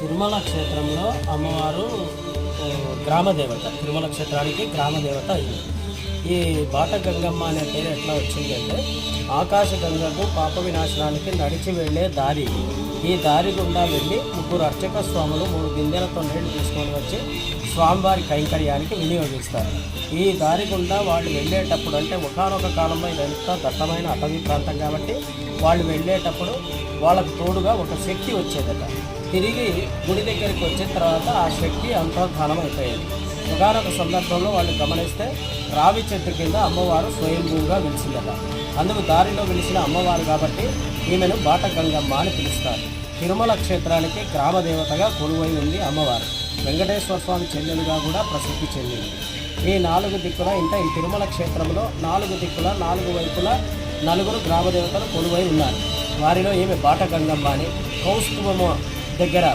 తిరుమల క్షేత్రంలో అమ్మవారు గ్రామదేవత. తిరుమల క్షేత్రానికి గ్రామదేవత అయింది. ఈ బాట గంగమ్మ అనే పేరు ఎట్లా వచ్చింది అంటే, ఆకాశ గంగకు పాప వినాశనానికి నడిచి వెళ్ళే దారి. ఈ దారి గుండా వెళ్ళి ముగ్గురు అర్చక స్వాములు 3 బిందెలతో నీళ్లు తీసుకొని వచ్చి స్వామివారి కైంకర్యానికి వినియోగిస్తారు. ఈ దారి గుండా వాళ్ళు వెళ్ళేటప్పుడు, అంటే ఒకానొక కాలంలో ఇదంతా దట్టమైన అటవీ ప్రాంతం కాబట్టి వాళ్ళు వెళ్ళేటప్పుడు వాళ్ళకు తోడుగా ఒక శక్తి వచ్చేదట. తిరిగి గుడి దగ్గరికి వచ్చిన తర్వాత ఆ శక్తి అంతర్ధానం అయిపోయేది. ఒకనొక సందర్భంలో వాళ్ళు గమనిస్తే రావి చెట్టు కింద అమ్మవారు స్వయంభూగా వెలిసిందట. అందుకు దారిలో వెలిసిన అమ్మవారు కాబట్టి ఈమెను బాట గంగమ్మ అని పిలుస్తారు. తిరుమల క్షేత్రానికి గ్రామదేవతగా కొలువై ఉంది అమ్మవారు. వెంకటేశ్వర స్వామి చెల్లెలుగా కూడా ప్రసిద్ధి చెందింది. ఈ 4 దిక్కుల ఈ తిరుమల క్షేత్రంలో 4 దిక్కుల 4 వైపులా 4 గ్రామదేవతలు కొలువై ఉన్నారు. వారిలో ఈమె బాట గంగమ్మ అని కౌస్తుభము దగ్గర